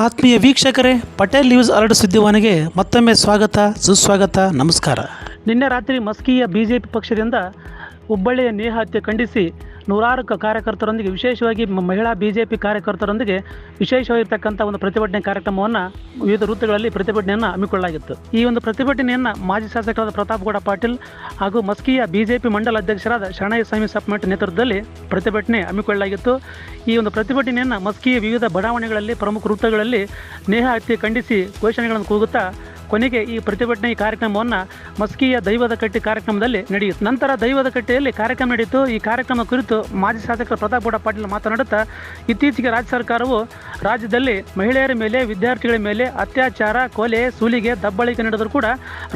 ಆತ್ಮೀಯ ವೀಕ್ಷಕರೇ, Patel news alert ಸುದ್ದಿವಾಹಿನಿಗೆ ಮತ್ತೊಮ್ಮೆ ಸ್ವಾಗತ, ಸುಸ್ವಾಗತ, ನಮಸ್ಕಾರ. ನಿನ್ನೆ ರಾತ್ರಿ ಮಸ್ಕಿಯ ಬಿಜೆಪಿ ಪಕ್ಷದಿಂದ ಹುಬ್ಬಳ್ಳಿಯ ನೇಹ ಹತ್ಯೆ ಖಂಡಿಸಿ ನೂರಾರು ಕಾರ್ಯಕರ್ತರೊಂದಿಗೆ, ವಿಶೇಷವಾಗಿ ಮಹಿಳಾ ಬಿಜೆಪಿ ಕಾರ್ಯಕರ್ತರೊಂದಿಗೆ ವಿಶೇಷವಾಗಿರ್ತಕ್ಕಂಥ ಒಂದು ಪ್ರತಿಭಟನೆ ಕಾರ್ಯಕ್ರಮವನ್ನು ವಿವಿಧ ವೃತ್ತಗಳಲ್ಲಿ ಪ್ರತಿಭಟನೆಯನ್ನು ಹಮ್ಮಿಕೊಳ್ಳಲಾಗಿತ್ತು. ಈ ಒಂದು ಪ್ರತಿಭಟನೆಯನ್ನು ಮಾಜಿ ಶಾಸಕರಾದ ಪ್ರತಾಪ್ಗೌಡ ಪಾಟೀಲ್ ಹಾಗೂ ಮಸ್ಕಿಯ ಬಿಜೆಪಿ ಮಂಡಲ ಅಧ್ಯಕ್ಷರಾದ ಶರಣಯ್ಯ ಸ್ವಾಮಿ ಸಪ್ಮಠ್ ನೇತೃತ್ವದಲ್ಲಿ ಪ್ರತಿಭಟನೆ ಹಮ್ಮಿಕೊಳ್ಳಲಾಗಿತ್ತು. ಈ ಒಂದು ಪ್ರತಿಭಟನೆಯನ್ನು ಮಸ್ಕಿಯ ವಿವಿಧ ಬಡಾವಣೆಗಳಲ್ಲಿ, ಪ್ರಮುಖ ವೃತ್ತಗಳಲ್ಲಿ ನೇಹ ಹತ್ಯೆ ಖಂಡಿಸಿ ಘೋಷಣೆಗಳನ್ನು ಕೂಗುತ್ತಾ ಕೊನೆಗೆ ಈ ಪ್ರತಿಭಟನೆ ಕಾರ್ಯಕ್ರಮವನ್ನು ಮಸ್ಕಿಯ ದೈವದ ಕಟ್ಟಿ ಕಾರ್ಯಕ್ರಮದಲ್ಲಿ ನಡೆಯಿತು. ನಂತರ ದೈವದ ಕಟ್ಟೆಯಲ್ಲಿ ಕಾರ್ಯಕ್ರಮ ನಡೆಯಿತು. ಈ ಕಾರ್ಯಕ್ರಮ ಕುರಿತು ಮಾಜಿ ಶಾಸಕ ಪ್ರತಾಪ್ಗೌಡ ಪಾಟೀಲ್ ಮಾತನಾಡುತ್ತಾ, ಇತ್ತೀಚೆಗೆ ರಾಜ್ಯ ಸರ್ಕಾರವು ರಾಜ್ಯದಲ್ಲಿ ಮಹಿಳೆಯರ ಮೇಲೆ, ವಿದ್ಯಾರ್ಥಿಗಳ ಮೇಲೆ ಅತ್ಯಾಚಾರ, ಕೊಲೆ, ಸೂಲಿಗೆ, ದಬ್ಬಾಳಿಕೆ ನಡೆದರೂ ಕೂಡ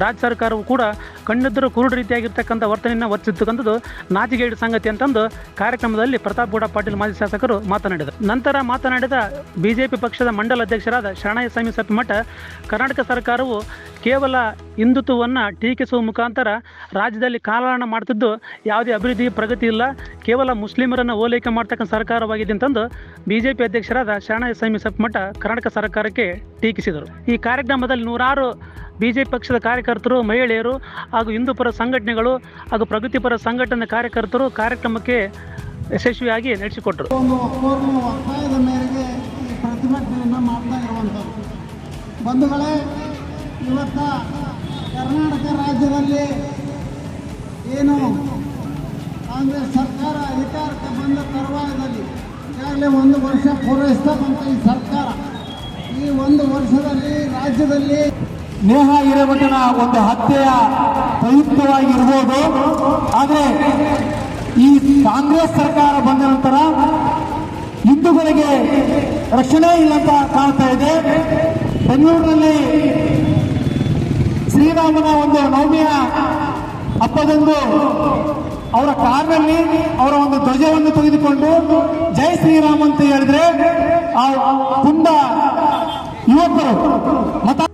ರಾಜ್ಯ ಸರ್ಕಾರವು ಕೂಡ ಕಣ್ಣಿದ್ದರೂ ಕುರುಡು ರೀತಿಯಾಗಿರ್ತಕ್ಕಂಥ ವರ್ತನೆಯನ್ನು ವರ್ತಿಸ್ತಕ್ಕಂಥದ್ದು ನಾಚಿಕೆಗೇಡು ಸಂಗತಿ ಅಂತಂದು ಕಾರ್ಯಕ್ರಮದಲ್ಲಿ ಪ್ರತಾಪ್ಗೌಡ ಪಾಟೀಲ್ ಮಾಜಿ ಶಾಸಕರು ಮಾತನಾಡಿದರು. ನಂತರ ಮಾತನಾಡಿದ ಬಿಜೆಪಿ ಪಕ್ಷದ ಮಂಡಲ ಅಧ್ಯಕ್ಷರಾದ ಶರಣಯ್ಯ ಸ್ವಾಮಿ ಸಪ್ಮಠ, ಕರ್ನಾಟಕ ಸರ್ಕಾರವು ಕೇವಲ ಹಿಂದುತ್ವವನ್ನು ಟೀಕಿಸುವ ಮುಖಾಂತರ ರಾಜ್ಯದಲ್ಲಿ ಕಾಲಹರಣ ಮಾಡ್ತಿದ್ದು ಯಾವುದೇ ಅಭಿವೃದ್ಧಿ, ಪ್ರಗತಿ ಇಲ್ಲ, ಕೇವಲ ಮುಸ್ಲಿಮರನ್ನು ಓಲೈಕೆ ಮಾಡ್ತಕ್ಕಂಥ ಸರ್ಕಾರವಾಗಿದೆ ಅಂತಂದು ಬಿಜೆಪಿ ಅಧ್ಯಕ್ಷರಾದ ಶರಣಯ್ಯ ಸ್ವಾಮಿ ಸಪ್ಮಠ ಕರ್ನಾಟಕ ಸರ್ಕಾರಕ್ಕೆ ಟೀಕಿಸಿದರು. ಈ ಕಾರ್ಯಕ್ರಮದಲ್ಲಿ ನೂರಾರು ಬಿಜೆಪಿ ಪಕ್ಷದ ಕಾರ್ಯಕರ್ತರು, ಮಹಿಳೆಯರು ಹಾಗೂ ಹಿಂದೂಪರ ಸಂಘಟನೆಗಳು ಹಾಗೂ ಪ್ರಗತಿಪರ ಸಂಘಟನೆ ಕಾರ್ಯಕರ್ತರು ಕಾರ್ಯಕ್ರಮಕ್ಕೆ ಯಶಸ್ವಿಯಾಗಿ ನಡೆಸಿಕೊಟ್ಟರು. ಒತ್ತಾಯದ ಮೇರೆಗೆ ಈ ಪ್ರತಿಭಟನೆಯನ್ನು ಮಾಡ್ತಾ ಇರುವಂಥದ್ದು ಬಂಧುಗಳೇ, ಇವತ್ತ ಕರ್ನಾಟಕ ರಾಜ್ಯದಲ್ಲಿ ಏನು ಕಾಂಗ್ರೆಸ್ ಸರ್ಕಾರ ಅಧಿಕಾರಕ್ಕೆ ಬಂದ ತರುವಾಯದಲ್ಲಿ ಈಗಾಗಲೇ 1 ವರ್ಷ ಪೂರೈಸ್ತಕ್ಕಂಥ ಈ ಸರ್ಕಾರ ಈ 1 ವರ್ಷದಲ್ಲಿ ರಾಜ್ಯದಲ್ಲಿ ನೇಹ ಹಿರೇಮಠನ ಒಂದು ಹತ್ಯೆಯ ಪ್ರಯುಕ್ತವಾಗಿರ್ಬೋದು. ಆದರೆ ಈ ಕಾಂಗ್ರೆಸ್ ಸರ್ಕಾರ ಬಂದ ನಂತರ ಹಿಂದೂಗಳಿಗೆ ರಕ್ಷಣೆ ಇಲ್ಲ ಅಂತ ಕಾಣ್ತಾ ಇದೆ. ಬೆಂಗಳೂರಿನಲ್ಲಿ ಶ್ರೀರಾಮನ ಒಂದು ನವಮಿಯ ಹಬ್ಬದಂದು ಅವರ ಕಾರ್ನಲ್ಲಿ ಅವರ ಒಂದು ಧ್ವಜವನ್ನು ತೆಗೆದುಕೊಂಡು ಜೈ ಶ್ರೀರಾಮ್ ಅಂತ ಹೇಳಿದ್ರೆ ಆ ಪುಂಡ ಯುವಕರು ಮತ